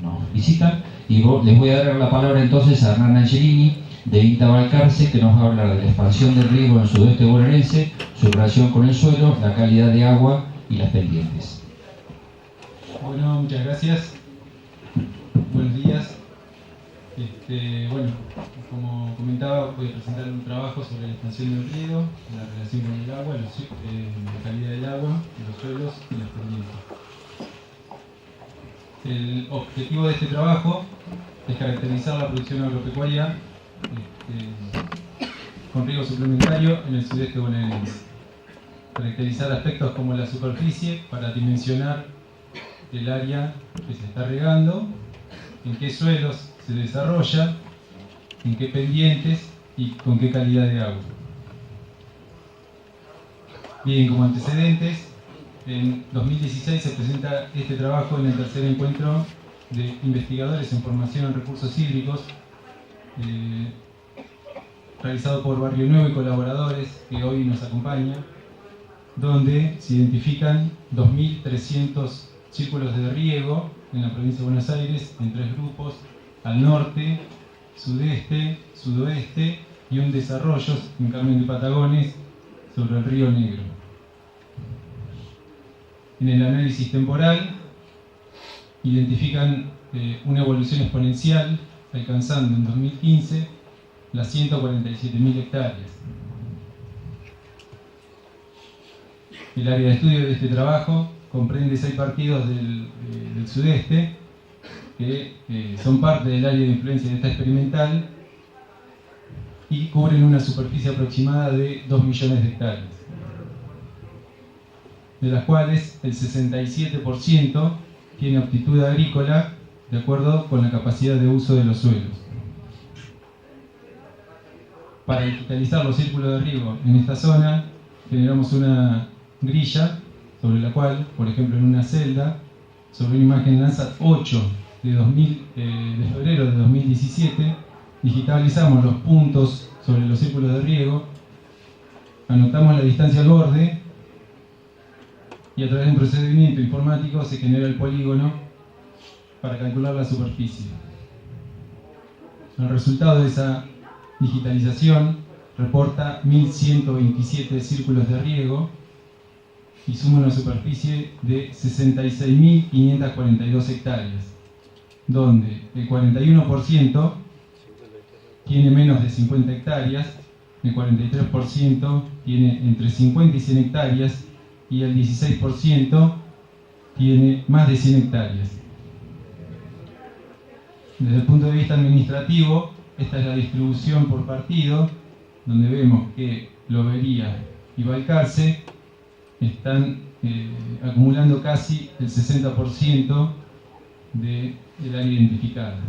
nos visitan. Y les voy a dar la palabra entonces a Hernán Angelini, de INTA Balcarce, que nos va a hablar de la expansión del riego en el sudeste bonaerense, su relación con el suelo, la calidad de agua y las pendientes. Bueno, muchas gracias. Buenos días. Bueno, como comentaba, voy a presentar un trabajo sobre la expansión del riego, la relación con el agua, la calidad del agua, los suelos y las pendientes. El objetivo de este trabajo es caracterizar la producción agropecuaria con riego suplementario en el sudeste bonaerense. Caracterizar aspectos como la superficie para dimensionar el área que se está regando, en qué suelos se desarrolla, en qué pendientes y con qué calidad de agua. Bien, como antecedentes, en 2016 se presenta este trabajo en el tercer encuentro de investigadores en formación en recursos hídricos, realizado por Barrio Nuevo y colaboradores que hoy nos acompañan, donde se identifican 2.300 círculos de riego en la provincia de Buenos Aires en 3 grupos: al norte, sudeste, sudoeste y un desarrollo en Carmen de Patagones sobre el río Negro. En el análisis temporal identifican una evolución exponencial, alcanzando en 2015 las 147.000 hectáreas. El área de estudio de este trabajo comprende 6 partidos del sudeste, que son parte del área de influencia de esta experimental y cubren una superficie aproximada de 2 millones de hectáreas, de las cuales el 67% tiene aptitud agrícola de acuerdo con la capacidad de uso de los suelos. Para digitalizar los círculos de riego en esta zona, generamos una grilla sobre la cual, por ejemplo, en una celda, sobre una imagen Landsat 8 de febrero de 2017, digitalizamos los puntos sobre los círculos de riego, anotamos la distancia al borde y a través de un procedimiento informático se genera el polígono para calcular la superficie. El resultado de esa digitalización reporta 1.127 círculos de riego y suma una superficie de 66.542 hectáreas, donde el 41% tiene menos de 50 hectáreas, el 43% tiene entre 50 y 100 hectáreas y el 16% tiene más de 100 hectáreas. Desde el punto de vista administrativo, esta es la distribución por partido, donde vemos que Lobería y Balcarce están acumulando casi el 60% del área identificada.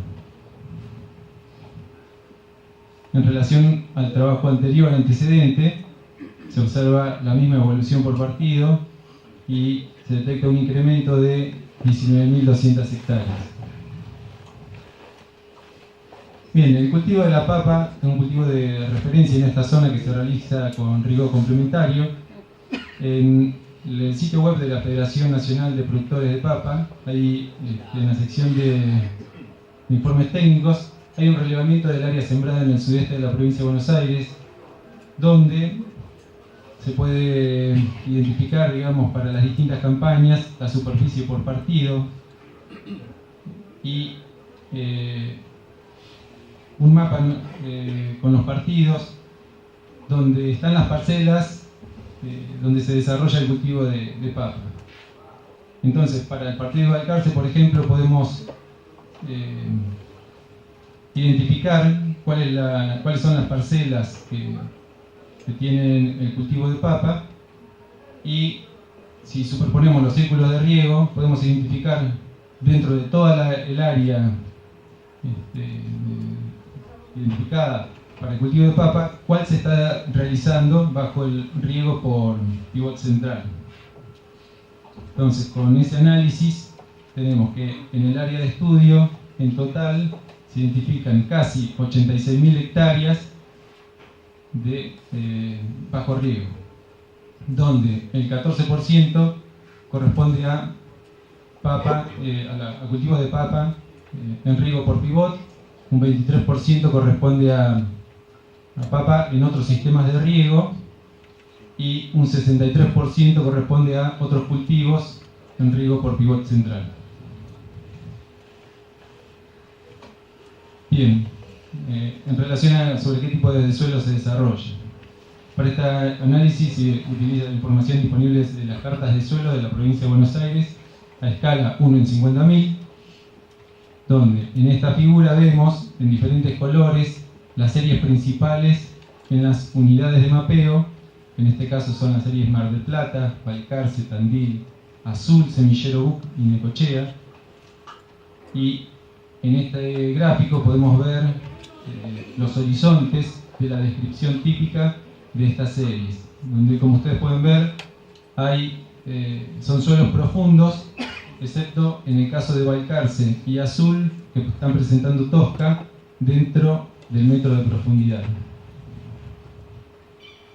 En relación al trabajo anterior, antecedente, se observa la misma evolución por partido y se detecta un incremento de 19.200 hectáreas. Bien, el cultivo de la papa es un cultivo de referencia en esta zona que se realiza con riego complementario. En el sitio web de la Federación Nacional de Productores de Papa, ahí en la sección de informes técnicos, hay un relevamiento del área sembrada en el sudeste de la provincia de Buenos Aires, donde se puede identificar, digamos, para las distintas campañas, la superficie por partido y un mapa con los partidos donde están las parcelas donde se desarrolla el cultivo de papa. Entonces, para el partido de Balcarce, por ejemplo, podemos identificar cuáles son las parcelas que tienen el cultivo de papa, y si superponemos los círculos de riego, podemos identificar dentro de toda el área identificada para el cultivo de papa, cuál se está realizando bajo el riego por pivot central. Entonces, con ese análisis tenemos que en el área de estudio, en total, se identifican casi 86.000 hectáreas de bajo riego, donde el 14% corresponde a papa, a cultivos de papa en riego por pivot, un 23% corresponde a papa en otros sistemas de riego y un 63% corresponde a otros cultivos en riego por pivot central. Bien, en relación a sobre qué tipo de suelo se desarrolla. Para este análisis se utiliza la información disponible de las cartas de suelo de la provincia de Buenos Aires a escala 1 en 50.000, donde en esta figura vemos en diferentes colores las series principales en las unidades de mapeo. En este caso son las series Mar del Plata, Balcarce, Tandil, Azul, Semillero Buc y Necochea. Y en este gráfico podemos ver los horizontes de la descripción típica de estas series, donde, como ustedes pueden ver, son suelos profundos, excepto en el caso de Balcarce y Azul, que están presentando tosca dentro del metro de profundidad.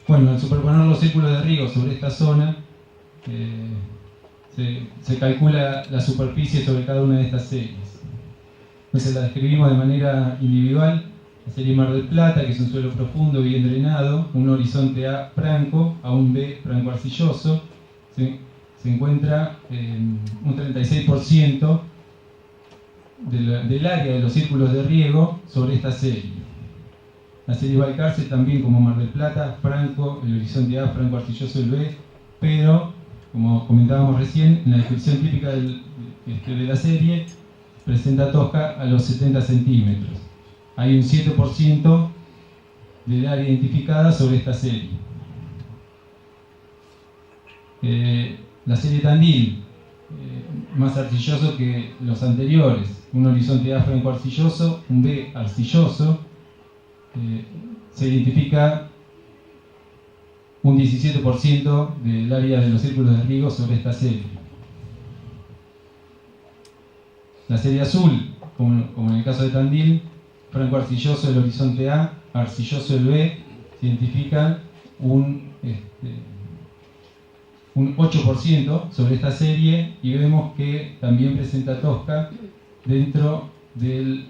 Bueno, al superponer los círculos de riego sobre esta zona, se calcula la superficie sobre cada una de estas series. Entonces la describimos de manera individual. La serie Mar del Plata, que es un suelo profundo, bien drenado, un horizonte A franco, a un B franco arcilloso, se encuentra un 36% del área de los círculos de riego sobre esta serie. La serie Balcarce también, como Mar del Plata, franco, el horizonte A, franco arcilloso el B, pero, como comentábamos recién, en la descripción típica de la serie, presenta tosca a los 70 centímetros. Hay un 7% del área identificada sobre esta serie. La serie Tandil, más arcilloso que los anteriores, un horizonte A franco arcilloso, un B arcilloso, se identifica un 17% del área de los círculos de riego sobre esta serie. La serie Azul, como en el caso de Tandil, franco arcilloso el horizonte A, arcilloso el B, se identifican un 8% sobre esta serie, y vemos que también presenta tosca dentro del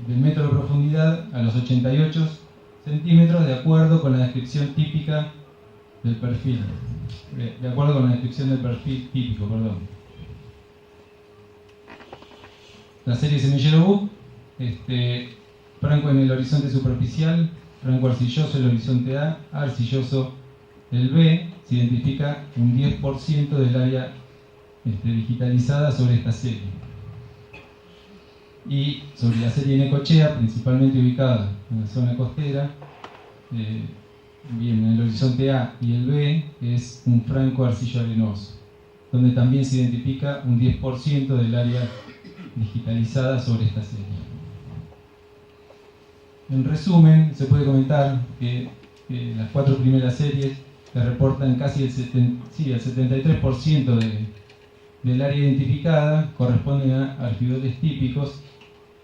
metro de profundidad a los 88 centímetros, de acuerdo con la descripción típica del perfil. De acuerdo con la descripción del perfil típico, perdón. La serie Semillero Buc, franco en el horizonte superficial, franco arcilloso el horizonte A, arcilloso el B, se identifica un 10% del área digitalizada sobre esta serie. Y sobre la serie Necochea, principalmente ubicada en la zona costera, bien, en el horizonte A y el B, es un franco arcillo arenoso, donde también se identifica un 10% del área digitalizada sobre esta serie. En resumen, se puede comentar que las 4 primeras series que reportan casi el 73% del área identificada corresponden a argidoles típicos,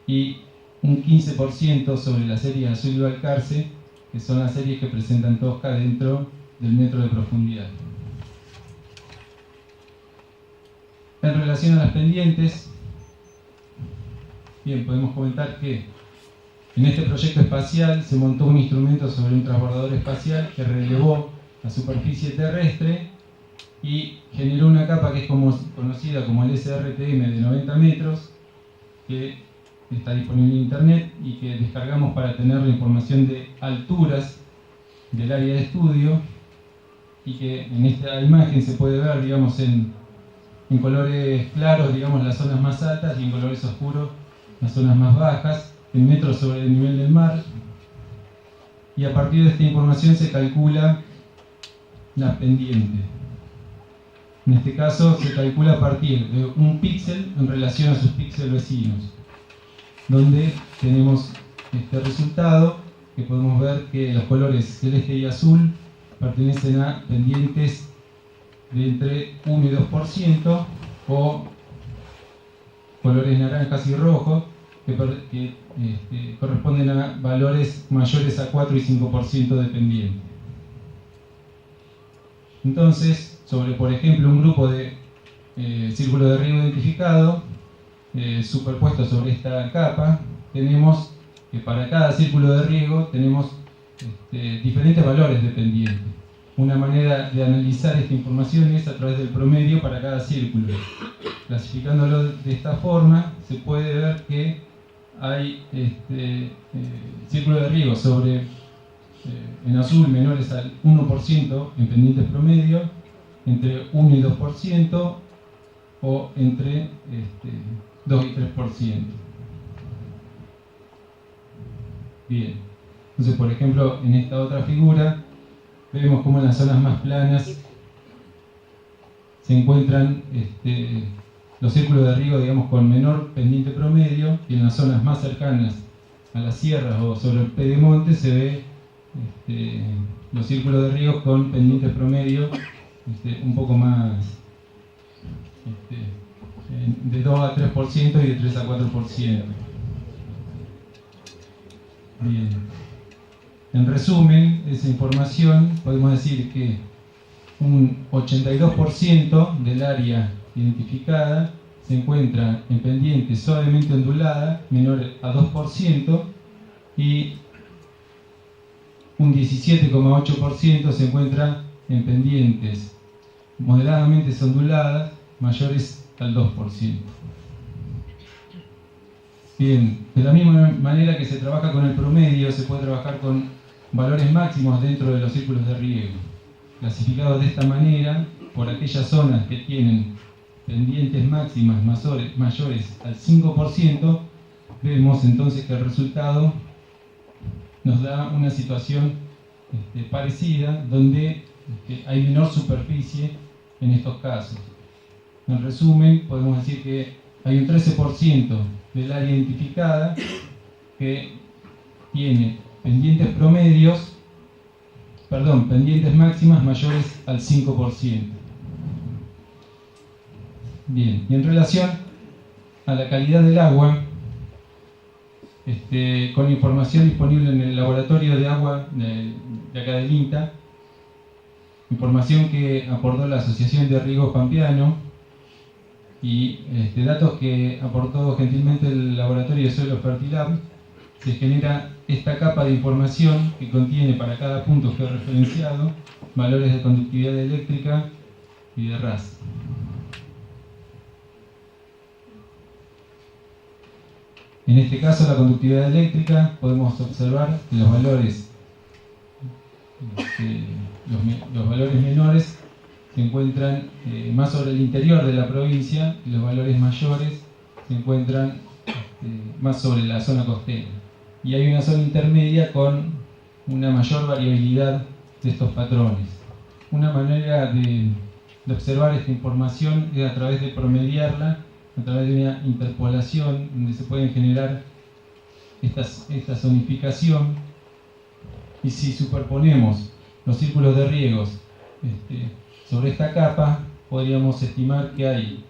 y un 15% sobre la serie Azul y Balcarce, que son las series que presentan tosca dentro del metro de profundidad. En relación a las pendientes, bien, podemos comentar que en este proyecto espacial se montó un instrumento sobre un transbordador espacial que relevó la superficie terrestre y generó una capa que es conocida como el SRTM de 90 metros, que está disponible en internet y que descargamos para tener la información de alturas del área de estudio, y que en esta imagen se puede ver, digamos, en colores claros, digamos, las zonas más altas, y en colores oscuros las zonas más bajas, en metros sobre el nivel del mar. Y a partir de esta información se calcula la pendiente. En este caso se calcula a partir de un píxel en relación a sus píxeles vecinos, donde tenemos este resultado, que podemos ver que los colores celeste y azul pertenecen a pendientes de entre 1 y 2%, o colores naranjas y rojos que corresponden a valores mayores a 4 y 5% de pendiente. Entonces, sobre, por ejemplo, un grupo de círculo de riego identificado, superpuestos sobre esta capa, tenemos que para cada círculo de riego tenemos diferentes valores de pendiente. Una manera de analizar esta información es a través del promedio para cada círculo. Clasificándolo de esta forma, se puede ver que hay círculos de riego sobre, en azul, menores al 1% en pendientes promedio, entre 1 y 2%, o entre 2 y 3%. Bien, entonces por ejemplo en esta otra figura vemos como en las zonas más planas se encuentran los círculos de riego, digamos, con menor pendiente promedio, y en las zonas más cercanas a las sierras o sobre el pedemonte se ve los círculos de riego con pendientes promedio un poco más de 2 a 3% y de 3 a 4%. Bien. En resumen, esa información podemos decir que un 82% del área identificada se encuentra en pendiente suavemente ondulada, menor a 2%, y un 17,8% se encuentra en pendientes moderadamente onduladas, mayores al 2%. Bien, de la misma manera que se trabaja con el promedio, se puede trabajar con valores máximos dentro de los círculos de riego, clasificados de esta manera por aquellas zonas que tienen pendientes máximas mayores al 5%. Vemos entonces que el resultado nos da una situación parecida, donde hay menor superficie en estos casos. En resumen, podemos decir que hay un 13% del área identificada que tiene pendientes máximas mayores al 5%. Bien, y en relación a la calidad del agua, con información disponible en el laboratorio de agua de acá del INTA, información que aportó la Asociación de Riego Pampeano, y datos que aportó gentilmente el laboratorio de suelo Fertilab, se genera esta capa de información que contiene para cada punto georreferenciado valores de conductividad eléctrica y de RAS. En este caso, la conductividad eléctrica, podemos observar que los valores menores se encuentran más sobre el interior de la provincia, y los valores mayores se encuentran más sobre la zona costera. Y hay una zona intermedia con una mayor variabilidad de estos patrones. Una manera de observar esta información es a través de promediarla, a través de una interpolación, donde se pueden generar esta zonificación. Y si superponemos los círculos de riegos sobre esta capa, podríamos estimar que hay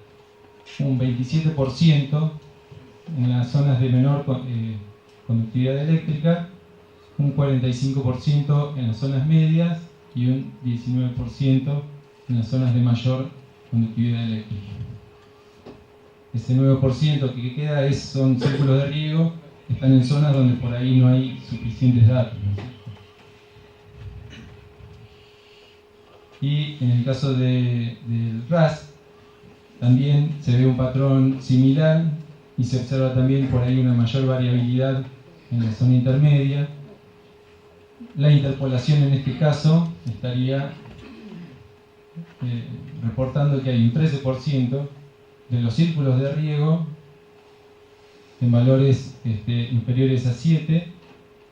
un 27% en las zonas de menor conductividad eléctrica, un 45% en las zonas medias y un 19% en las zonas de mayor conductividad eléctrica. Ese 9% que queda son círculos de riego que están en zonas donde por ahí no hay suficientes datos, ¿no? Y en el caso del RAS también se ve un patrón similar, y se observa también por ahí una mayor variabilidad en la zona intermedia. La interpolación en este caso estaría reportando que hay un 13% de los círculos de riego en valores inferiores a 7,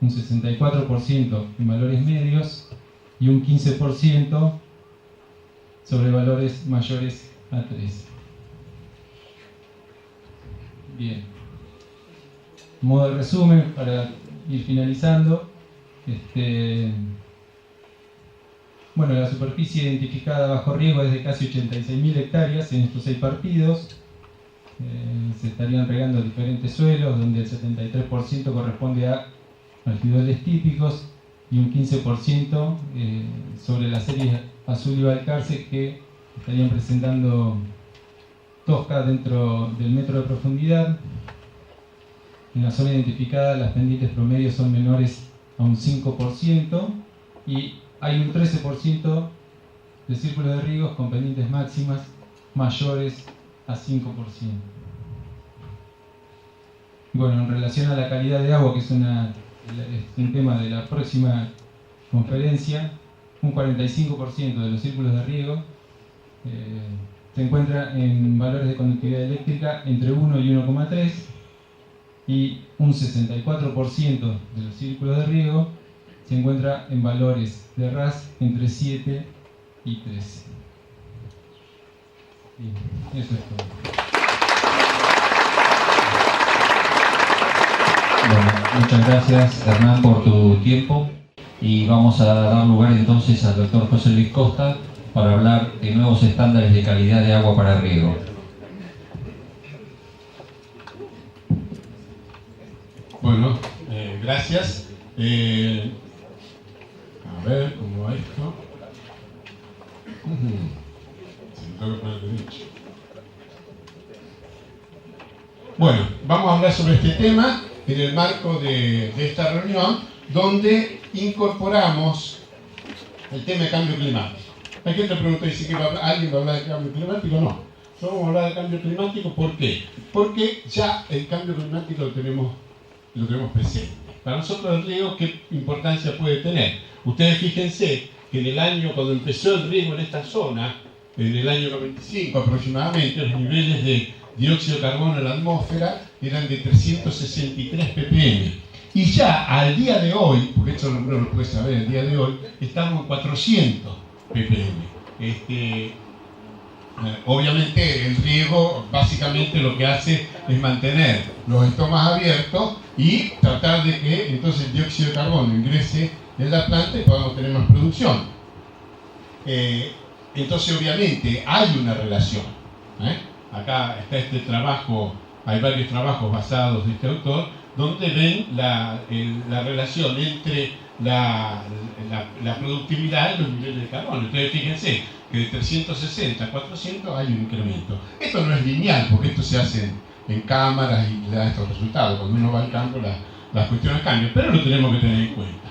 un 64% en valores medios y un 15% sobre valores mayores a 3. Bien. Modo de resumen para ir finalizando. Bueno, la superficie identificada bajo riego es de casi 86.000 hectáreas en estos 6 partidos. Se estarían regando diferentes suelos, donde el 73% corresponde a alquidoles típicos y un 15% sobre las series azul y balcarce, que estarían presentando tosca dentro del metro de profundidad. En la zona identificada las pendientes promedios son menores a un 5% y hay un 13% de círculos de riegos con pendientes máximas mayores a 5%. Bueno, en relación a la calidad de agua, que es un tema de la próxima conferencia, un 45% de los círculos de riego se encuentra en valores de conductividad eléctrica entre 1 y 1,3 y un 64% de los círculos de riego se encuentra en valores de RAS entre 7 y 13. Bien, eso es todo. Bueno, muchas gracias, Hernán, por tu tiempo, y vamos a dar lugar entonces al doctor José Luis Costa para hablar de nuevos estándares de calidad de agua para riego. Bueno, gracias. A ver cómo va esto. Se me tengo que poner derecho. Bueno, vamos a hablar sobre este tema en el marco de esta reunión, donde incorporamos el tema de cambio climático. Hay gente que pregunta, dice que alguien va a hablar de cambio climático. No, vamos a hablar de cambio climático. ¿Por qué? Porque ya el cambio climático lo tenemos presente. Para nosotros el riego, ¿qué importancia puede tener? Ustedes fíjense que en el año, cuando empezó el riego en esta zona, en el año 95 aproximadamente, los niveles de dióxido de carbono en la atmósfera eran de 363 ppm. Y ya al día de hoy, porque esto no lo puede saber, el día de hoy, estamos en 400 ppm. Obviamente el riego básicamente lo que hace es mantener los estomas abiertos y tratar de que entonces el dióxido de carbono ingrese en la planta y podamos tener más producción. Entonces obviamente hay una relación. Acá está este trabajo, hay varios trabajos basados de este autor, donde ven la relación entre la productividad y los niveles de carbono. Entonces fíjense que de 360 a 400 hay un incremento. Esto no es lineal, porque esto se hace en cámaras y le da estos resultados. Cuando uno va al campo las cuestiones cambian, pero lo tenemos que tener en cuenta.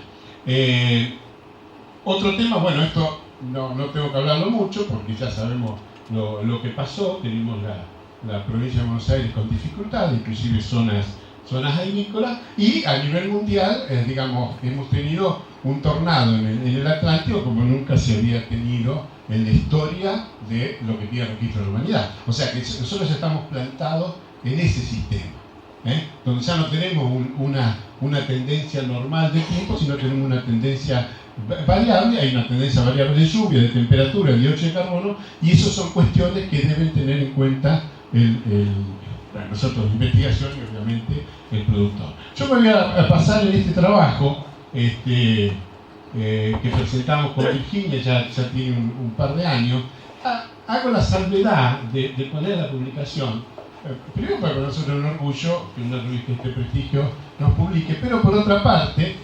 Otro tema, bueno, esto no tengo que hablarlo mucho, porque ya sabemos lo que pasó. Tenemos la provincia de Buenos Aires con dificultad, inclusive zonas agrícolas, y a nivel mundial, digamos, hemos tenido un tornado en el Atlántico como nunca se había tenido en la historia de lo que tiene registro de la humanidad. O sea que nosotros ya estamos plantados en ese sistema, donde ya no tenemos una tendencia normal de tiempo, sino tenemos una tendencia variable. Hay una tendencia variable de lluvia, de temperatura, de dióxido de carbono, y esas son cuestiones que deben tener en cuenta nosotros, investigación y obviamente el productor. Yo me voy a pasar en este trabajo que presentamos con Virginia, ya tiene un par de años. Hago la salvedad de poner la publicación, primero para nosotros es un orgullo que una revista de este prestigio nos publique, pero por otra parte,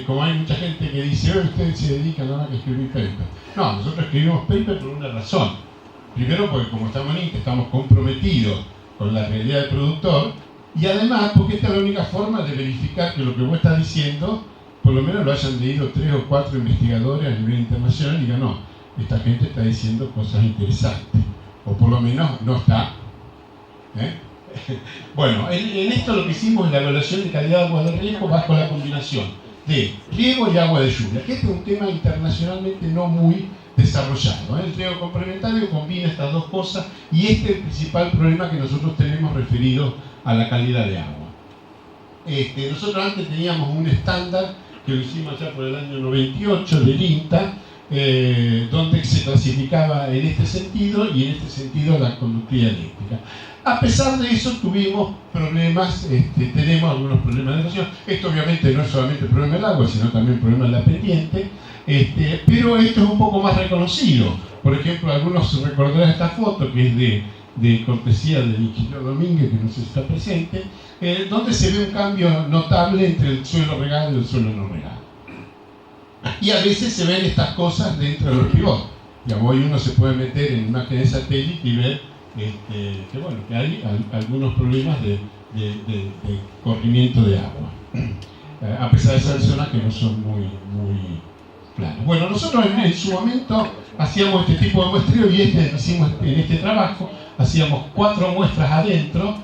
como hay mucha gente que dice, ustedes se dedican nada más a escribir paper. No, nosotros escribimos paper por una razón. Primero porque como estamos en INTA, estamos comprometidos con la realidad del productor, y además porque esta es la única forma de verificar que lo que vos estás diciendo, por lo menos lo hayan leído 3 o 4 investigadores a nivel internacional y digan, no, esta gente está diciendo cosas interesantes, o por lo menos no está. Bueno, en esto lo que hicimos es la evaluación de calidad de agua de riego bajo la combinación de riego y agua de lluvia, que este es un tema internacionalmente no muy desarrollado. El riego complementario combina estas dos cosas, y este es el principal problema que nosotros tenemos referido a la calidad de agua. Nosotros antes teníamos un estándar que lo hicimos ya por el año 98 del INTA, donde se clasificaba en este sentido, y en este sentido la conductividad eléctrica. A pesar de eso tuvimos problemas, tenemos algunos problemas de erosión. Esto obviamente no es solamente el problema del agua, sino también el problema de la pendiente, pero esto es un poco más reconocido. Por ejemplo, algunos recordarán esta foto que es de cortesía del ingeniero Domínguez, que no sé si está presente, donde se ve un cambio notable entre el suelo regado y el suelo no regado. Y a veces se ven estas cosas dentro de los pivotes. Hoy uno se puede meter en imágenes de satélite y ver que hay algunos problemas de corrimiento de agua, a pesar de ser zonas que no son muy planas. Bueno, nosotros en su momento hacíamos este tipo de muestreo y hicimos en este trabajo, hacíamos 4 muestras adentro,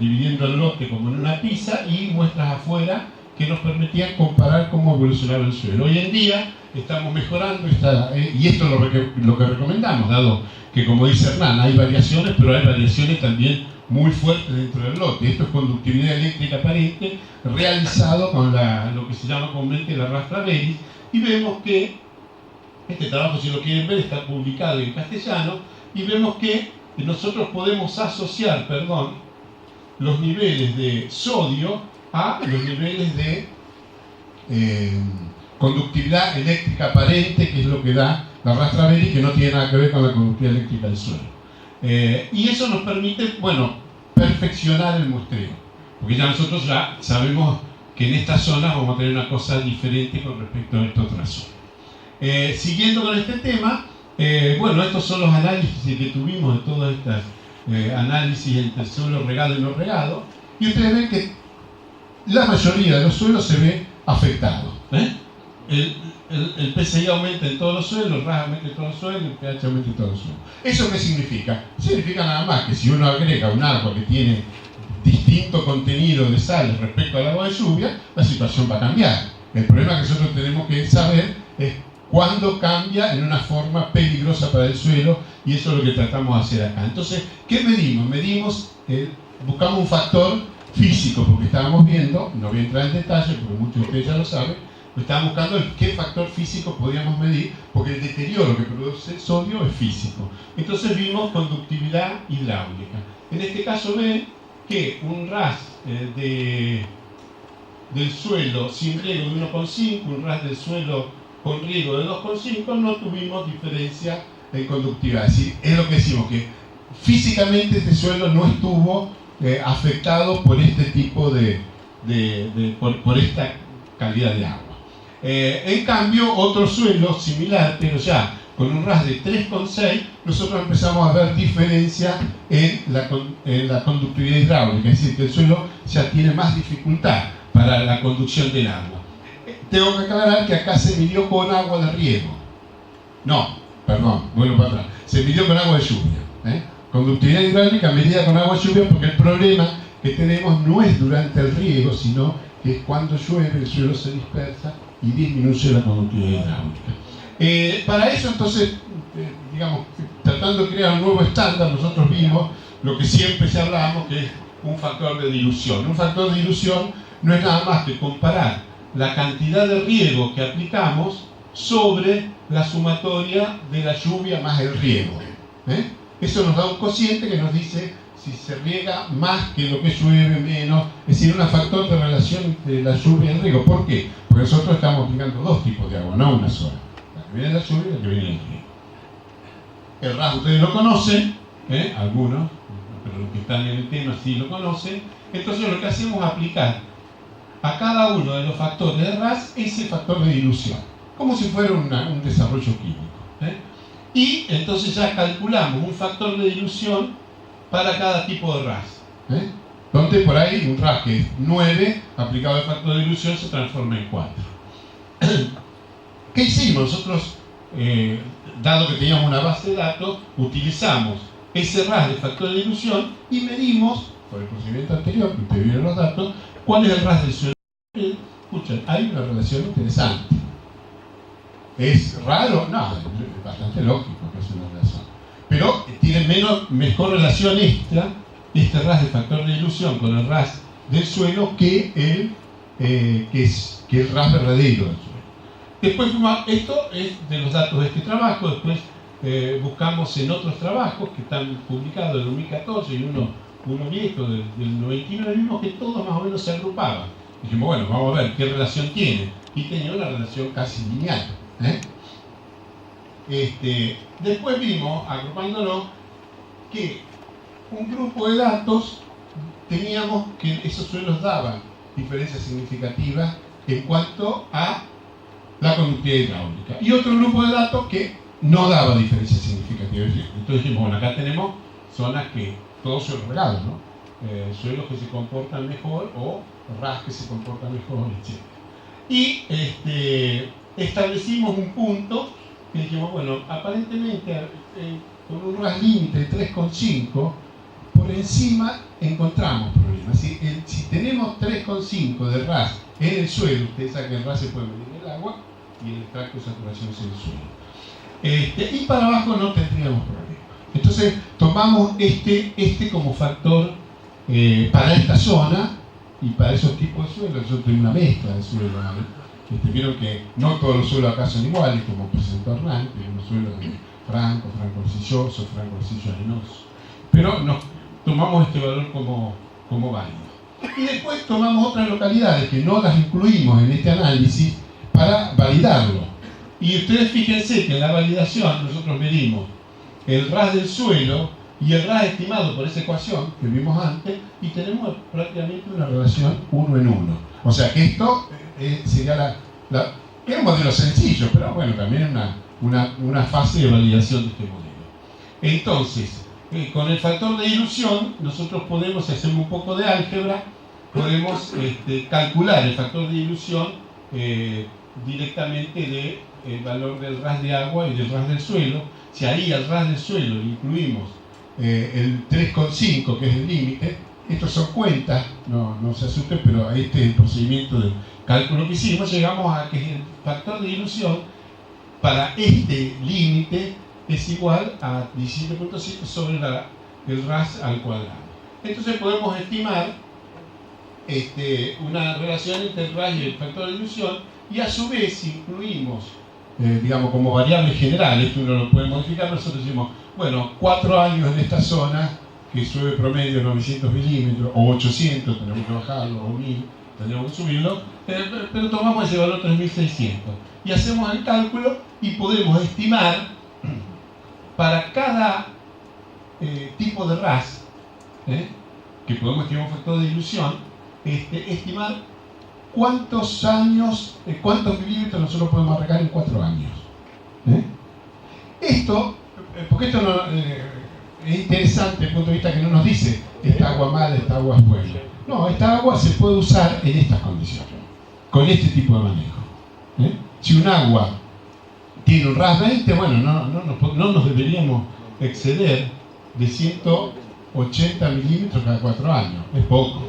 dividiendo el lote como en una pizza, y muestras afuera que nos permitían comparar cómo evolucionaba el suelo. Hoy en día estamos mejorando y esto es lo que recomendamos, dado que, como dice Hernán, hay variaciones, pero hay variaciones también muy fuertes dentro del lote. Esto es conductividad eléctrica aparente realizado con lo que se llama comúnmente la Rastraveris, y vemos que este trabajo, si lo quieren ver, está publicado en castellano, y vemos que nosotros podemos asociar, los niveles de sodio a los niveles de conductividad eléctrica aparente, que es lo que da la Rastraveris, que no tiene nada que ver con la conductividad eléctrica del suelo. Y eso nos permite, perfeccionar el muestreo, porque ya nosotros ya sabemos que en estas zonas vamos a tener una cosa diferente con respecto a esta otra zona. Siguiendo con este tema, estos son los análisis que tuvimos de todas estas análisis entre suelo regado y no regado, y ustedes ven que la mayoría de los suelos se ve afectado. El PCI aumenta en todos los suelos, el RAS aumenta en todos los suelos, el pH aumenta en todos los suelos. ¿Eso qué significa? Significa nada más que si uno agrega un agua que tiene distinto contenido de sales respecto al agua de lluvia, la situación va a cambiar. El problema que nosotros tenemos que saber es cuándo cambia en una forma peligrosa para el suelo, y eso es lo que tratamos de hacer acá. Entonces, ¿qué medimos? Buscamos un factor físico, porque estábamos viendo, no voy a entrar en detalle porque muchos de ustedes ya lo saben, estábamos buscando qué factor físico podíamos medir, porque el deterioro que produce sodio es físico. Entonces vimos conductividad hidráulica. En este caso ven que un RAS del suelo sin riego de 1,5, un RAS del suelo con riego de 2,5, no tuvimos diferencia en conductividad. Es decir, es lo que decimos, que físicamente este suelo no estuvo afectado por este tipo por esta calidad de agua. En cambio, otro suelo similar, pero ya con un RAS de 3,6, nosotros empezamos a ver diferencia en la conductividad hidráulica, es decir, que el suelo ya tiene más dificultad para la conducción del agua. Tengo que aclarar que acá se midió con agua de riego. Vuelvo para atrás. Se midió con agua de lluvia. Conductividad hidráulica medida con agua de lluvia, porque el problema que tenemos no es durante el riego, sino que es cuando llueve el suelo se dispersa y disminuye la conductividad hidráulica. Para eso, entonces, tratando de crear un nuevo estándar, nosotros vimos lo que siempre se hablábamos, que es un factor de dilución. Un factor de dilución no es nada más que comparar la cantidad de riego que aplicamos sobre la sumatoria de la lluvia más el riego. Eso nos da un cociente que nos dice si se riega más que lo que llueve, menos. Es decir, un factor de relación entre la lluvia y el riego. ¿Por qué? Porque nosotros estamos aplicando 2 tipos de agua, no una sola. La que viene de la lluvia y la que viene del riego. El RAS ustedes lo conocen, algunos, pero los que están en el tema sí lo conocen. Entonces lo que hacemos es aplicar a cada uno de los factores de RAS ese factor de dilución, como si fuera un desarrollo químico. Y entonces ya calculamos un factor de dilución para cada tipo de RAS. Donde por ahí un RAS que es 9, aplicado al factor de dilución, se transforma en 4. ¿Qué hicimos? Nosotros, dado que teníamos una base de datos, utilizamos ese RAS de factor de dilución y medimos, por el procedimiento anterior, que ustedes vieron los datos, cuál es el RAS del suelo. Escuchen, hay una relación interesante. ¿Es raro? No, es bastante lógico que es una relación. Pero tiene mejor relación este RAS de factor de dilución con el RAS del suelo que el RAS verdadero del suelo. Después, esto es de los datos de este trabajo. Después buscamos en otros trabajos que están publicados en 2014 y uno viejo del 99, vimos que todos más o menos se agrupaban. Dijimos, bueno, vamos a ver qué relación tiene. Y tenía una relación casi lineal. Después vimos, agrupándolo, que un grupo de datos teníamos que esos suelos daban diferencias significativas en cuanto a la conductividad hidráulica, y otro grupo de datos que no daba diferencias significativas. Entonces dijimos, bueno, acá tenemos zonas que, todos suelos regados, ¿no? Suelos que se comportan mejor o ras que se comportan mejor, etc. Y establecimos un punto que dijimos, bueno, aparentemente con un ras límite de 3,5, por encima encontramos problemas. Si tenemos 3,5 de ras en el suelo, ustedes saben que el ras se puede medir en el agua y el extracto de saturación es en el suelo. Y para abajo no tendríamos problema. Entonces tomamos este como factor para esta zona y para esos tipos de suelos. Yo tengo una mezcla de suelos, ¿no? Vieron que no todos los suelos acá son iguales, como presentó Hernán, tenemos suelos franco arcilloso, franco arcillo arenoso. Pero tomamos este valor como válido. Y después tomamos otras localidades que no las incluimos en este análisis para validarlo. Y ustedes fíjense que en la validación nosotros medimos el ras del suelo y el ras estimado por esa ecuación que vimos antes, y tenemos prácticamente una relación 1 en 1. O sea que esto sería es un modelo sencillo, pero bueno, también una fase de validación de este modelo. Entonces, con el factor de dilución, nosotros podemos, si hacemos un poco de álgebra, podemos calcular el factor de dilución directamente del valor del ras de agua y del ras del suelo. Si ahí al ras del suelo incluimos el 3,5, que es el límite, estos son cuentas, no se asusten, pero este es el procedimiento de cálculo que hicimos, llegamos a que el factor de dilución para este límite es igual a 17,7 sobre el ras al cuadrado. Entonces podemos estimar una relación entre el ras y el factor de dilución, y a su vez si incluimos digamos como variables generales, que uno lo puede modificar, nosotros decimos, bueno, 4 años en esta zona que llueve promedio 900 milímetros o 800, tenemos que bajarlo, o 1000, tendríamos que subirlo, pero tomamos ese valor 3600 y hacemos el cálculo y podemos estimar para cada tipo de ras, que podemos estimar un factor de dilución, estimar cuántos años, cuántos milímetros nosotros podemos regar en 4 años. Esto, porque esto no, es interesante desde el punto de vista que no nos dice esta agua mala, esta agua es buena. No, esta agua se puede usar en estas condiciones, con este tipo de manejo. Si un agua tiene un ras 20, bueno, no nos deberíamos exceder de 180 milímetros cada 4 años. Es poco,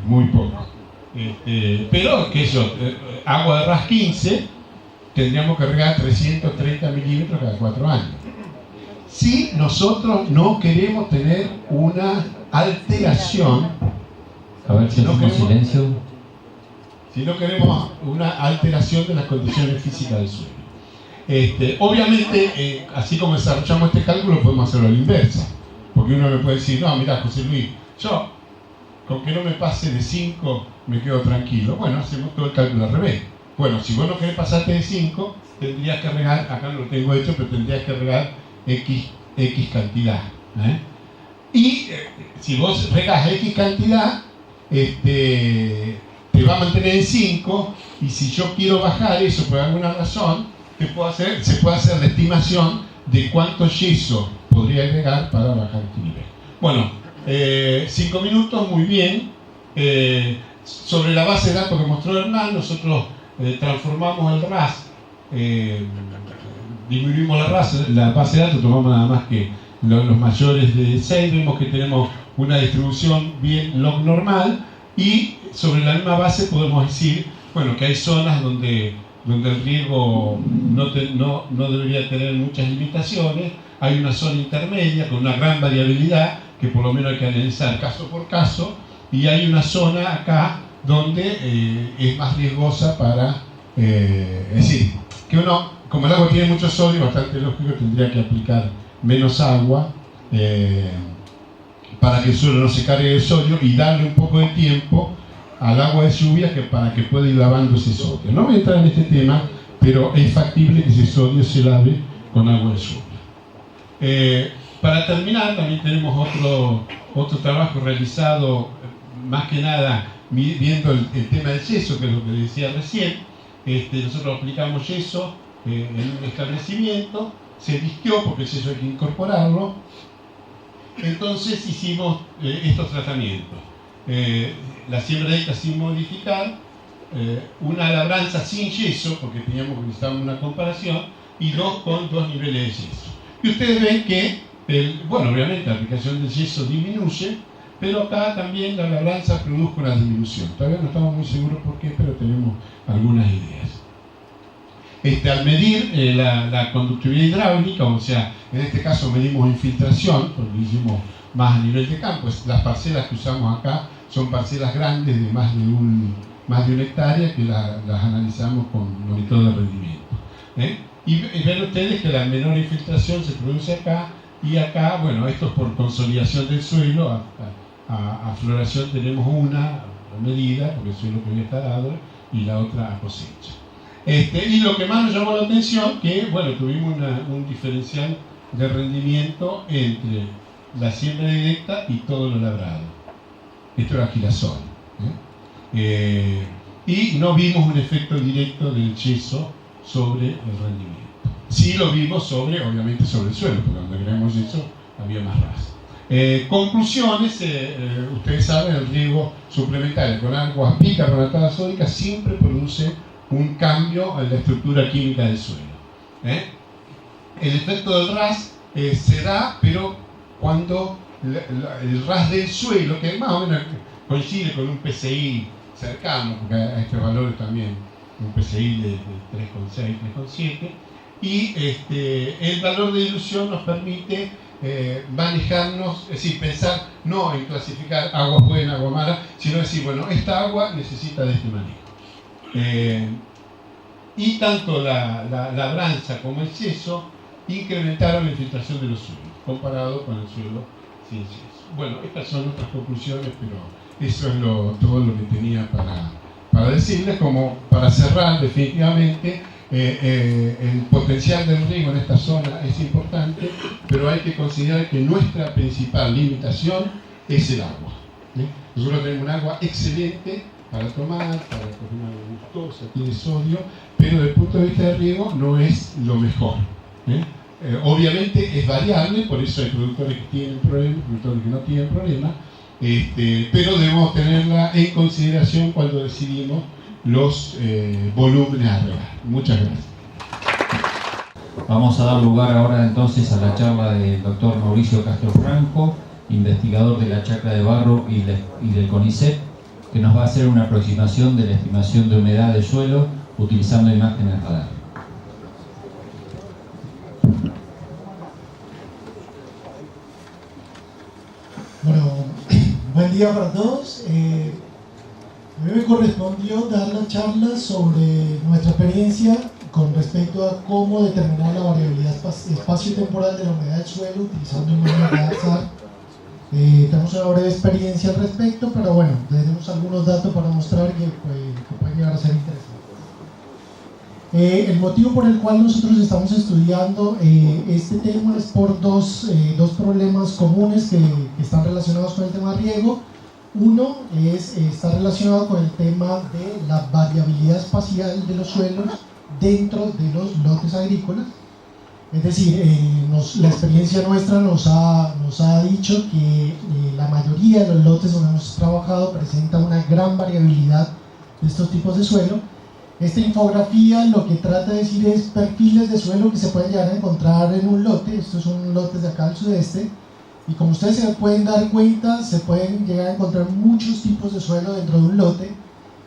muy poco. Pero, que eso, agua de ras 15, tendríamos que regar 330 milímetros cada 4 años. Si nosotros no queremos tener una alteración, a ver si hacemos silencio. Si no queremos una alteración de las condiciones físicas del suelo. Obviamente, así como desarrollamos este cálculo, podemos hacerlo a la inversa. Porque uno me puede decir, no, mira, José Luis, yo con que no me pase de 5 me quedo tranquilo. Bueno, hacemos todo el cálculo al revés. Bueno, si vos no querés pasarte de 5, tendrías que regar, acá no lo tengo hecho, pero tendrías que regar X cantidad. Y si vos regás X cantidad, te va a mantener en 5, y si yo quiero bajar eso por alguna razón, se puede hacer la estimación de cuánto yeso podría agregar para bajar este nivel. Bueno, 5 minutos, muy bien. Sobre la base de datos que mostró Hernán, nosotros transformamos el ras, disminuimos la base de datos, tomamos nada más que los mayores de 6, vemos que tenemos una distribución bien log normal, y sobre la misma base podemos decir, bueno, que hay zonas donde el riego no debería tener muchas limitaciones, hay una zona intermedia con una gran variabilidad que por lo menos hay que analizar caso por caso, y hay una zona acá donde es más riesgosa para, es decir, que uno, como el agua tiene mucho sodio, bastante lógico, tendría que aplicar menos agua para que el suelo no se cargue de sodio, y darle un poco de tiempo al agua de lluvia para que pueda ir lavando ese sodio. No voy a entrar en este tema, pero es factible que ese sodio se lave con agua de lluvia. Para terminar, también tenemos otro trabajo realizado, más que nada viendo el tema del yeso, que es lo que les decía recién. Nosotros aplicamos yeso en un establecimiento, se disqueó porque el yeso hay que incorporarlo, Entonces hicimos estos tratamientos. La siembra directa sin modificar, una labranza sin yeso, porque necesitábamos una comparación, y dos con 2 niveles de yeso. Y ustedes ven que, bueno, obviamente la aplicación del yeso disminuye, pero acá también la labranza produjo una disminución. Todavía no estamos muy seguros por qué, pero tenemos algunas ideas. Al medir la conductividad hidráulica, o sea, en este caso medimos infiltración, porque lo hicimos más a nivel de campo. Las parcelas que usamos acá son parcelas grandes de más de una hectárea, que las analizamos con monitor de rendimiento. Y ven ustedes que la menor infiltración se produce acá, y acá, bueno, esto es por consolidación del suelo. A floración tenemos una medida, porque el suelo que hoy está dado, y la otra a cosecha. Y lo que más nos llamó la atención, que bueno, tuvimos un diferencial de rendimiento entre la siembra directa y todo lo labrado. Esto era girasol. Y no vimos un efecto directo del yeso sobre el rendimiento. Sí lo vimos obviamente sobre el suelo, porque donde agregamos yeso había más ras. Conclusiones, ustedes saben, el riego suplementario con aguas bicarbonatadas sódicas siempre produce un cambio en la estructura química del suelo. El efecto del RAS se da, pero cuando el RAS del suelo, que más o menos coincide con un PCI cercano, porque a este valor también un PCI de 3,6, 3,7, y el valor de dilución nos permite manejarnos, es decir, pensar no en clasificar agua buena, agua mala, sino decir, bueno, esta agua necesita de este manejo. Y tanto la labranza como el yeso incrementaron la infiltración de los suelos, comparado con el suelo sin yeso. Bueno, estas son nuestras conclusiones, pero eso es todo lo que tenía para decirles. Como para cerrar, definitivamente, el potencial del riego en esta zona es importante, pero hay que considerar que nuestra principal limitación es el agua. Nosotros tenemos un agua excelente para tomar, para cocinar gustosa, tiene sodio, pero desde el punto de vista del riego no es lo mejor. Obviamente es variable, por eso hay productores que tienen problemas, productores que no tienen problemas, pero debemos tenerla en consideración cuando decidimos los volúmenes a regar. Muchas gracias. Vamos a dar lugar ahora entonces a la charla del doctor Mauricio Castro Franco, investigador de la Chacra de Barro y del CONICET, que nos va a hacer una aproximación de la estimación de humedad del suelo utilizando imágenes radar. Bueno, buen día para todos. A mí me correspondió dar la charla sobre nuestra experiencia con respecto a cómo determinar la variabilidad espacio-temporal de la humedad del suelo utilizando imágenes radar. Tenemos una breve experiencia al respecto, pero bueno, tenemos algunos datos para mostrar que pueden llegar a ser interesantes. El motivo por el cual nosotros estamos estudiando este tema es por dos problemas comunes que están relacionados con el tema de riego. Uno está relacionado con el tema de la variabilidad espacial de los suelos dentro de los lotes agrícolas. Es decir, la experiencia nuestra nos ha dicho que la mayoría de los lotes donde hemos trabajado presenta una gran variabilidad de estos tipos de suelo. Esta infografía lo que trata de decir es perfiles de suelo que se pueden llegar a encontrar en un lote. Estos son lotes de acá del sudeste, y como ustedes se pueden dar cuenta, se pueden llegar a encontrar muchos tipos de suelo dentro de un lote.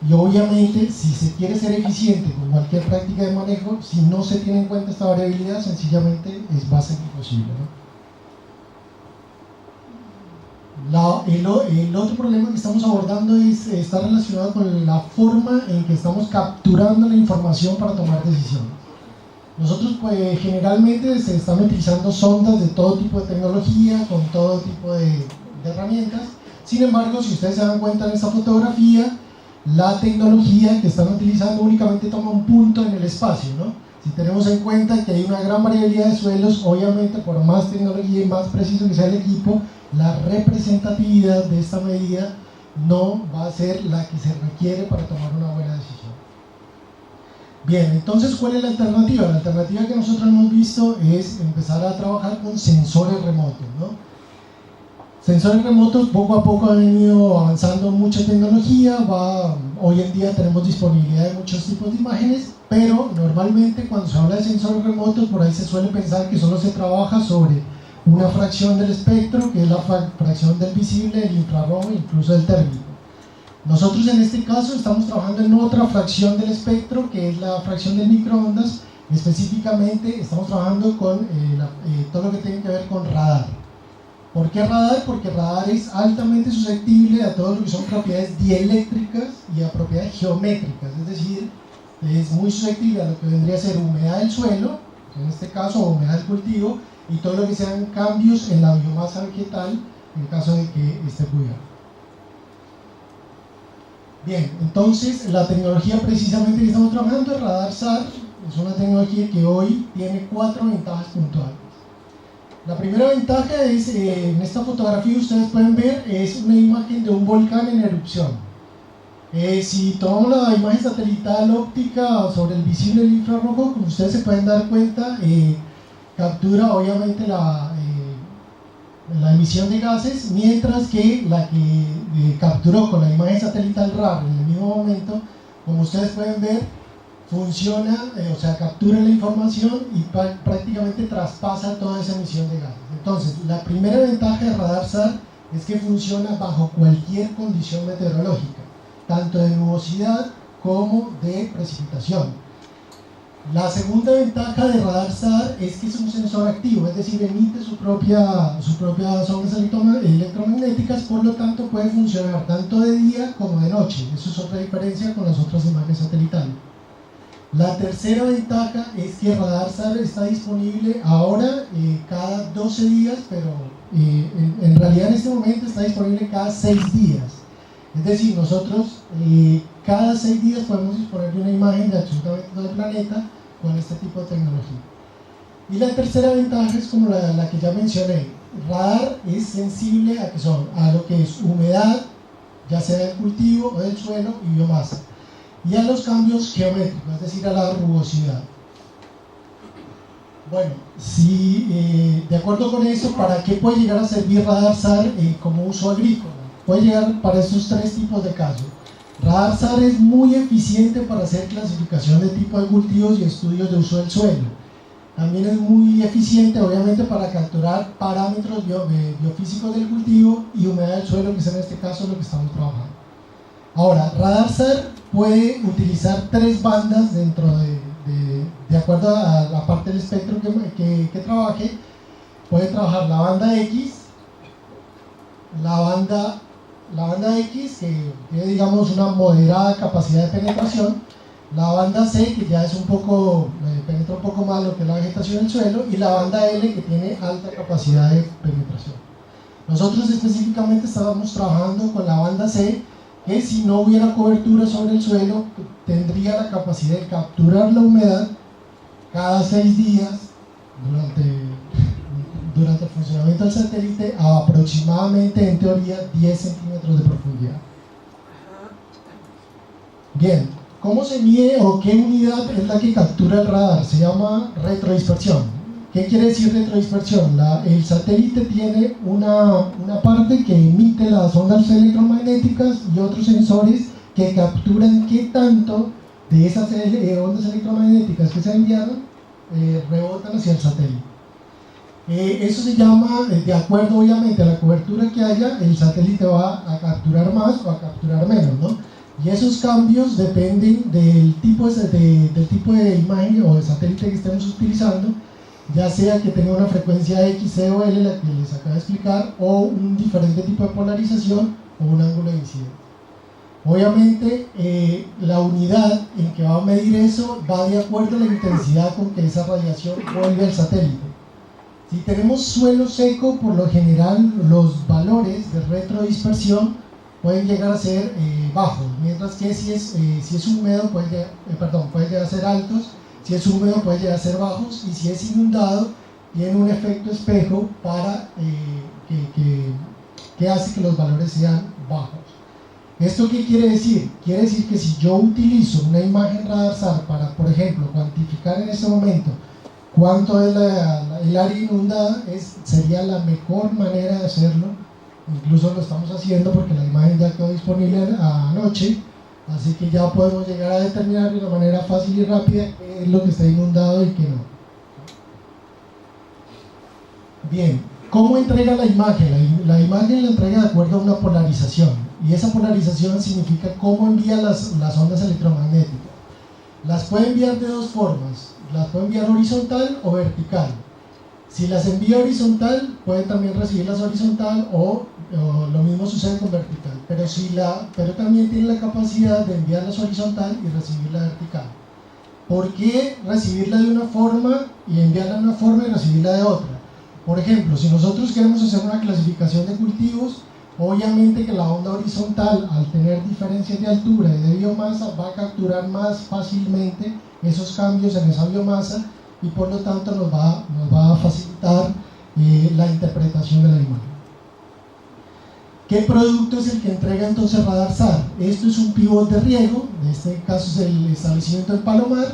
Y obviamente, si se quiere ser eficiente con cualquier práctica de manejo, si no se tiene en cuenta esta variabilidad, sencillamente va a ser imposible, ¿no? El otro problema que estamos abordando está relacionado con la forma en que estamos capturando la información para tomar decisiones. Nosotros generalmente se están utilizando sondas de todo tipo de tecnología, con todo tipo de herramientas. Sin embargo, si ustedes se dan cuenta en esta fotografía, la tecnología que están utilizando únicamente toma un punto en el espacio, ¿no? Si tenemos en cuenta que hay una gran variabilidad de suelos, obviamente por más tecnología y más preciso que sea el equipo, la representatividad de esta medida no va a ser la que se requiere para tomar una buena decisión. Bien, entonces, ¿cuál es la alternativa? La alternativa que nosotros hemos visto es empezar a trabajar con sensores remotos, ¿no? Sensores remotos poco a poco ha venido avanzando mucha tecnología, hoy en día tenemos disponibilidad de muchos tipos de imágenes, pero normalmente cuando se habla de sensores remotos por ahí se suele pensar que solo se trabaja sobre una fracción del espectro, que es la fracción del visible, del infrarrojo e incluso del térmico. Nosotros en este caso estamos trabajando en otra fracción del espectro, que es la fracción del microondas. Específicamente estamos trabajando con todo lo que tiene que ver con radar. ¿Por qué radar? Porque radar es altamente susceptible a todo lo que son propiedades dieléctricas y a propiedades geométricas, es decir, es muy susceptible a lo que vendría a ser humedad del suelo, en este caso humedad del cultivo, y todo lo que sean cambios en la biomasa vegetal en caso de que esté cuidado. Bien, entonces la tecnología precisamente que estamos trabajando, el radar SAR, es una tecnología que hoy tiene 4 ventajas puntuales. La primera ventaja es, en esta fotografía ustedes pueden ver, es una imagen de un volcán en erupción. Si tomamos la imagen satelital óptica sobre el visible y el infrarrojo, como ustedes se pueden dar cuenta, captura obviamente la emisión de gases, mientras que la que capturó con la imagen satelital RAR en el mismo momento, como ustedes pueden ver, funciona, o sea, captura la información y prácticamente traspasa toda esa emisión de gases. Entonces, la primera ventaja de radar SAR es que funciona bajo cualquier condición meteorológica, tanto de nubosidad como de precipitación. La segunda ventaja de radar SAR es que es un sensor activo, es decir, emite sus propias ondas electromagnéticas, por lo tanto puede funcionar tanto de día como de noche. Eso es otra diferencia con las otras imágenes satelitales. La tercera ventaja es que radar SAR está disponible ahora cada 12 días, pero en realidad en este momento está disponible cada 6 días. Es decir, nosotros cada 6 días podemos disponer de una imagen de absolutamente todo el planeta con este tipo de tecnología. Y la tercera ventaja es como la que ya mencioné. Radar es sensible a lo que es humedad, ya sea del cultivo o del suelo, y biomasa, y a los cambios geométricos, es decir, a la rugosidad. Bueno, si de acuerdo con eso, ¿para qué puede llegar a servir radar SAR como uso agrícola? Puede llegar para estos 3 tipos de casos. Radar SAR es muy eficiente para hacer clasificación de tipo de cultivos y estudios de uso del suelo. También es muy eficiente, obviamente, para capturar parámetros biofísicos del cultivo y humedad del suelo, que es en este caso lo que estamos trabajando. Ahora, radar SAR puede utilizar 3 bandas dentro de acuerdo a la parte del espectro que trabaje. Puede trabajar la banda X, la banda X, que tiene, digamos, una moderada capacidad de penetración, la banda C, que ya es penetra un poco más lo que es la vegetación del suelo, y la banda L, que tiene alta capacidad de penetración. Nosotros específicamente estábamos trabajando con la banda C, que si no hubiera cobertura sobre el suelo, tendría la capacidad de capturar la humedad cada 6 días durante el funcionamiento del satélite a aproximadamente, en teoría, 10 centímetros de profundidad. Bien, ¿cómo se mide o qué unidad es la que captura el radar? Se llama retrodispersión. ¿Qué quiere decir retrodispersión? El satélite tiene una parte que emite las ondas electromagnéticas y otros sensores que capturan qué tanto de esas ondas electromagnéticas que se enviaron rebotan hacia el satélite. Eso se llama, de acuerdo obviamente a la cobertura que haya, el satélite va a capturar más o a capturar menos, ¿no? Y esos cambios dependen del tipo de imagen o de satélite que estemos utilizando, ya sea que tenga una frecuencia X, C o L, la que les acabo de explicar, o un diferente tipo de polarización o un ángulo de incidencia. Obviamente, la unidad en que va a medir eso va de acuerdo a la intensidad con que esa radiación vuelve al satélite. Si tenemos suelo seco, por lo general los valores de retrodispersión pueden llegar a ser bajos, mientras que si es húmedo pueden llegar a ser altos. Si es húmedo puede llegar a ser bajos, y si es inundado tiene un efecto espejo para que hace que los valores sean bajos. ¿Esto qué quiere decir? Quiere decir que si yo utilizo una imagen radar SAR para, por ejemplo, cuantificar en este momento cuánto es el área inundada, sería la mejor manera de hacerlo incluso lo estamos haciendo porque la imagen ya quedó disponible anoche, así que ya podemos llegar a determinar de una manera fácil y rápida qué es lo que está inundado y qué no. Bien, ¿cómo entrega la imagen? La imagen la entrega de acuerdo a una polarización, y esa polarización significa cómo envía las ondas electromagnéticas. Las puede enviar de dos formas, las puede enviar horizontal o vertical. Si las envía horizontal, puede también recibirlas horizontal o lo mismo sucede con vertical, pero también tiene la capacidad de enviarlas horizontal y recibirla vertical. ¿Por qué recibirla de una forma y enviarla de una forma y recibirla de otra? Por ejemplo, si nosotros queremos hacer una clasificación de cultivos, obviamente que la onda horizontal, al tener diferencias de altura y de biomasa, va a capturar más fácilmente esos cambios en esa biomasa, y por lo tanto nos va a facilitar la interpretación de la imagen. ¿Qué producto es el que entrega entonces RadarSat? Esto es un pivot de riego, en este caso es el establecimiento del Palomar.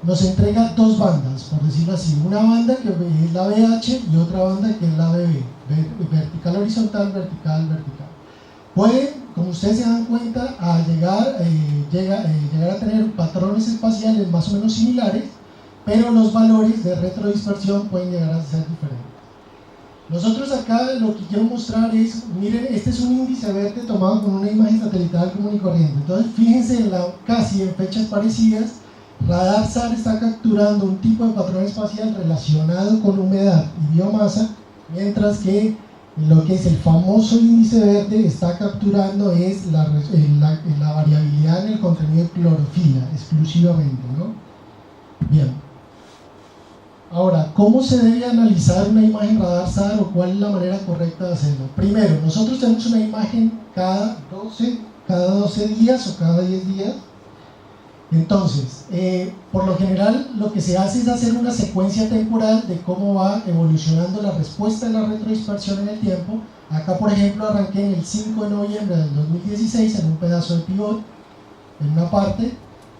Nos entrega dos bandas, por decirlo así, una banda que es la BH y otra banda que es la BB, vertical horizontal, vertical vertical. Pueden, como ustedes se dan cuenta, llegar a tener patrones espaciales más o menos similares, pero los valores de retrodispersión pueden llegar a ser diferentes. Nosotros acá lo que quiero mostrar es, miren, este es un índice verde tomado con una imagen satelital común y corriente. Entonces fíjense casi en fechas parecidas, RadarSat está capturando un tipo de patrón espacial relacionado con humedad y biomasa, mientras que lo que es el famoso índice verde está capturando es la variabilidad en el contenido de clorofila exclusivamente, ¿no? Bien. Ahora, ¿cómo se debe analizar una imagen RadarSat o cuál es la manera correcta de hacerlo? Primero, nosotros tenemos una imagen cada 12 días o cada 10 días. Entonces, por lo general, lo que se hace es hacer una secuencia temporal de cómo va evolucionando la respuesta de la retrodispersión en el tiempo. Acá, por ejemplo, arranqué en el 5 de noviembre del 2016 en un pedazo de pivot, en una parte,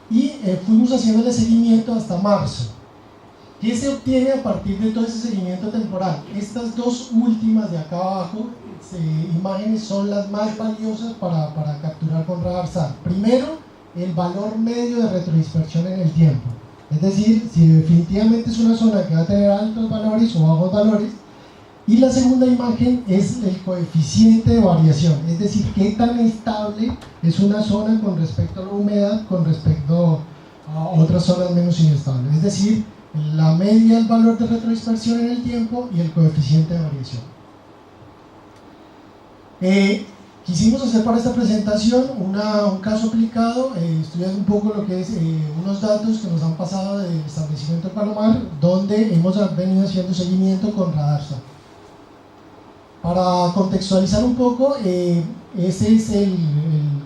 y fuimos haciéndole seguimiento hasta marzo. ¿Qué se obtiene a partir de todo ese seguimiento temporal? Estas dos últimas de acá abajo imágenes son las más valiosas para capturar con RadarSat. Primero, el valor medio de retrodispersión en el tiempo, es decir, si definitivamente es una zona que va a tener altos valores o bajos valores. Y la segunda imagen es el coeficiente de variación, es decir, qué tan estable es una zona con respecto a la humedad con respecto a otras zonas menos inestables, es decir, la media del valor de retrodispersión en el tiempo y el coeficiente de variación. Quisimos hacer para esta presentación un caso aplicado, estudiando un poco lo que es unos datos que nos han pasado del establecimiento del Palomar, donde hemos venido haciendo seguimiento con RadarSat. Para contextualizar un poco, ese es el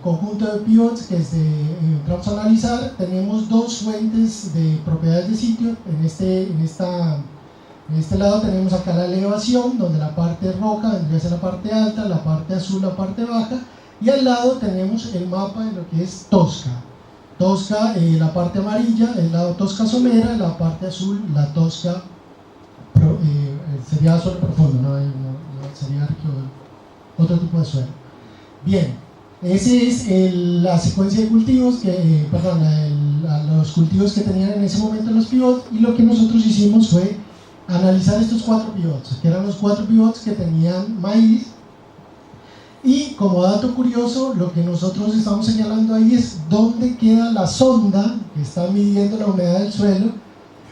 conjunto de pivots que entramos a analizar. Tenemos dos fuentes de propiedades de sitio. En este lado tenemos acá la elevación, donde la parte roja vendría a ser la parte alta, la parte azul la parte baja, y al lado tenemos el mapa de lo que es Tosca. Tosca, la parte amarilla, el lado Tosca somera, la parte azul, la Tosca sería suelo profundo, no sería otro tipo de suelo. Bien, esa es la secuencia de cultivos, los cultivos que tenían en ese momento los pivots, y lo que nosotros hicimos fue analizar estos 4 pivots, que eran los 4 pivots que tenían maíz. Y como dato curioso, lo que nosotros estamos señalando ahí es dónde queda la sonda que está midiendo la humedad del suelo,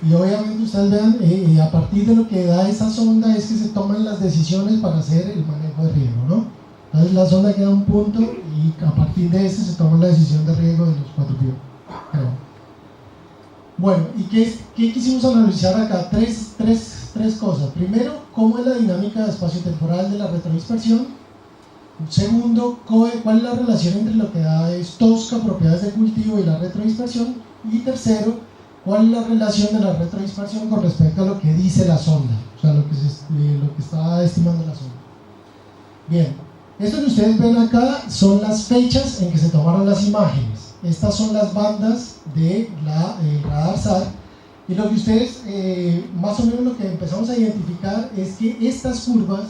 y obviamente ustedes vean, a partir de lo que da esa sonda es que se toman las decisiones para hacer el manejo de riego, ¿no? Entonces la sonda queda a un punto y a partir de ese se toma la decisión de riego de los 4 pivots. Bueno, ¿y qué quisimos analizar acá? Tres cosas. Primero, cómo es la dinámica espacio-temporal de la retrodispersión. Segundo, cuál es la relación entre lo que da es Tosca, propiedades de cultivo, y la retrodispersión. Y tercero, cuál es la relación de la retrodispersión con respecto a lo que dice la sonda, o sea, lo que está estimando la sonda. Bien, esto que ustedes ven acá son las fechas en que se tomaron las imágenes. Estas son las bandas de RadarSat, y lo que ustedes, más o menos lo que empezamos a identificar es que estas curvas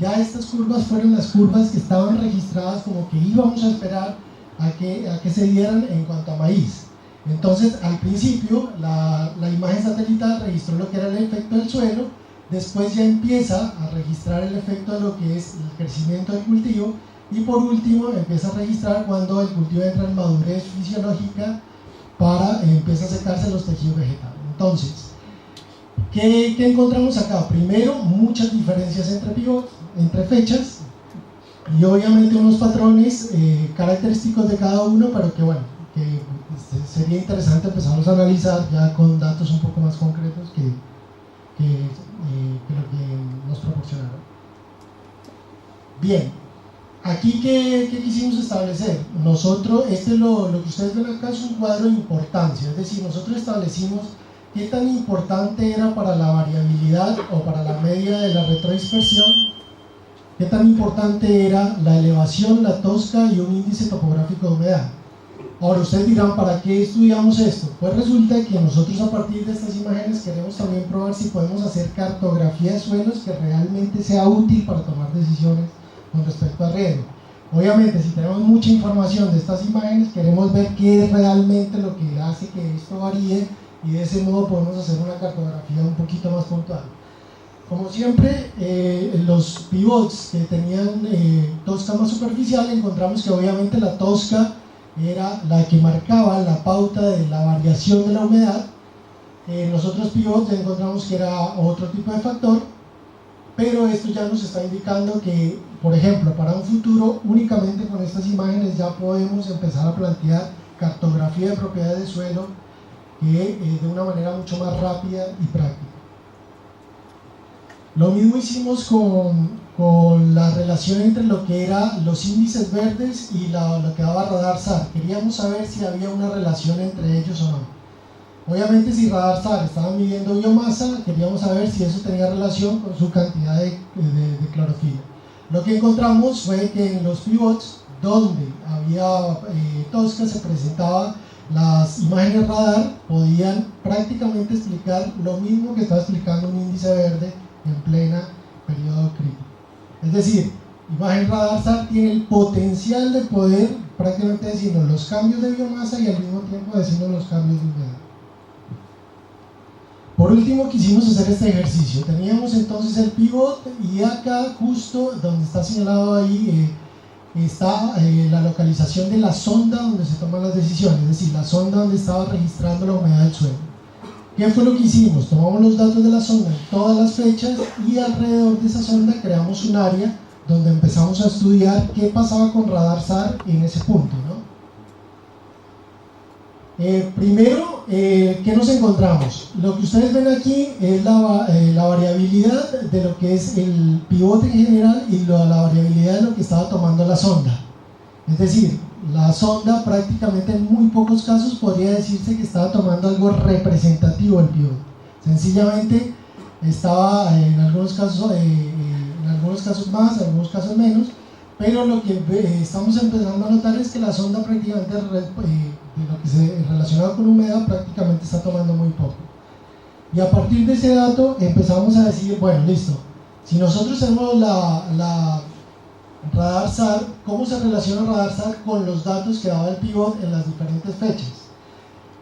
ya estas curvas fueron las curvas que estaban registradas como que íbamos a esperar a que se dieran en cuanto a maíz. Entonces, al principio, la imagen satelital registró lo que era el efecto del suelo, después ya empieza a registrar el efecto de lo que es el crecimiento del cultivo, y por último empieza a registrar cuando el cultivo entra en madurez fisiológica para empieza a secarse los tejidos vegetales. Entonces, ¿qué encontramos acá? Primero, muchas diferencias entre pivots, entre fechas, y obviamente unos patrones característicos de cada uno, pero que bueno, que sería interesante empezarlos a analizar ya con datos un poco más concretos que lo que nos proporcionaron. Bien, aquí ¿qué quisimos establecer? Nosotros, lo que ustedes ven acá es un cuadro de importancia, es decir, nosotros establecimos qué tan importante era para la variabilidad o para la media de la retrodispersión, qué tan importante era la elevación, la tosca y un índice topográfico de humedad. Ahora ustedes dirán, ¿para qué estudiamos esto? Pues resulta que nosotros a partir de estas imágenes queremos también probar si podemos hacer cartografía de suelos que realmente sea útil para tomar decisiones con respecto a riego. Obviamente, si tenemos mucha información de estas imágenes, queremos ver qué es realmente lo que hace que esto varíe, y de ese modo podemos hacer una cartografía un poquito más puntual. Como siempre, los pivots que tenían tosca más superficial, encontramos que obviamente la tosca era la que marcaba la pauta de la variación de la humedad. En los otros pivots encontramos que era otro tipo de factor, pero esto ya nos está indicando que, por ejemplo, para un futuro, únicamente con estas imágenes ya podemos empezar a plantear cartografía de propiedades de suelo de una manera mucho más rápida y práctica. Lo mismo hicimos con la relación entre lo que eran los índices verdes y lo que daba radar SAR. Queríamos saber si había una relación entre ellos o no. Obviamente, si radar SAR estaba midiendo biomasa, queríamos saber si eso tenía relación con su cantidad de clorofila. Lo que encontramos fue que en los pivots donde había tosca se presentaba las imágenes radar, podían prácticamente explicar lo mismo que estaba explicando un índice verde en plena periodo crítico. Es decir, imagen radar SAR tiene el potencial de poder prácticamente decirnos los cambios de biomasa y al mismo tiempo decirnos los cambios de humedad. Por último, quisimos hacer este ejercicio. Teníamos entonces el pivot, y acá justo donde está señalado ahí está la localización de la sonda donde se toman las decisiones, es decir, la sonda donde estaba registrando la humedad del suelo. ¿Qué fue lo que hicimos? Tomamos los datos de la sonda en todas las fechas, y alrededor de esa sonda creamos un área donde empezamos a estudiar qué pasaba con radar SAR en ese punto, ¿no? Primero, ¿qué nos encontramos? Lo que ustedes ven aquí es la variabilidad de lo que es el pivote en general y la variabilidad de lo que estaba tomando la sonda. Es decir, la sonda prácticamente en muy pocos casos podría decirse que estaba tomando algo representativo del pivote. Sencillamente estaba en algunos casos más, en algunos casos menos, pero lo que estamos empezando a notar es que la sonda prácticamente de lo que se relacionado con humedad prácticamente está tomando muy poco. Y a partir de ese dato empezamos a decir, bueno, listo, si nosotros tenemos la radar SAR, ¿cómo se relaciona radar SAR con los datos que daba el pivot en las diferentes fechas?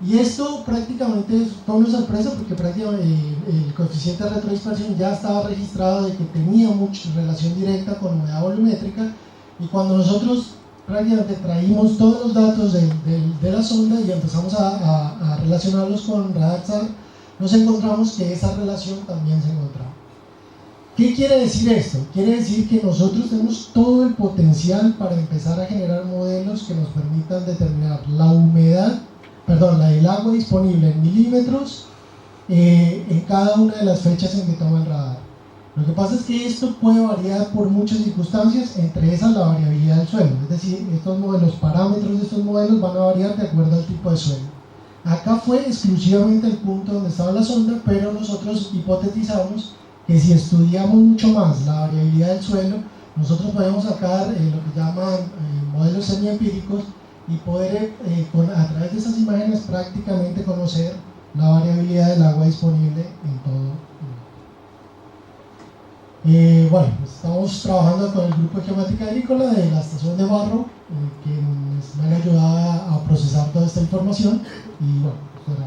Y esto prácticamente fue una sorpresa, porque prácticamente el coeficiente de retrodispersión ya estaba registrado de que tenía mucha relación directa con humedad volumétrica, y cuando nosotros prácticamente traímos todos los datos de la sonda y empezamos a relacionarlos con radar SAR, nos encontramos que esa relación también se encontraba. ¿Qué quiere decir esto? Quiere decir que nosotros tenemos todo el potencial para empezar a generar modelos que nos permitan determinar la humedad, el agua disponible en milímetros en cada una de las fechas en que toma el radar. Lo que pasa es que esto puede variar por muchas circunstancias, entre esas la variabilidad del suelo, es decir, los parámetros de estos modelos van a variar de acuerdo al tipo de suelo. Acá fue exclusivamente el punto donde estaba la sonda, pero nosotros hipotetizamos que si estudiamos mucho más la variabilidad del suelo, nosotros podemos sacar lo que llaman modelos semiempíricos y poder a través de esas imágenes prácticamente conocer la variabilidad del agua disponible en todo. Bueno, estamos trabajando con el grupo de geomática agrícola de la estación de Barro, que nos van a ayudar a procesar toda esta información y bueno, pues,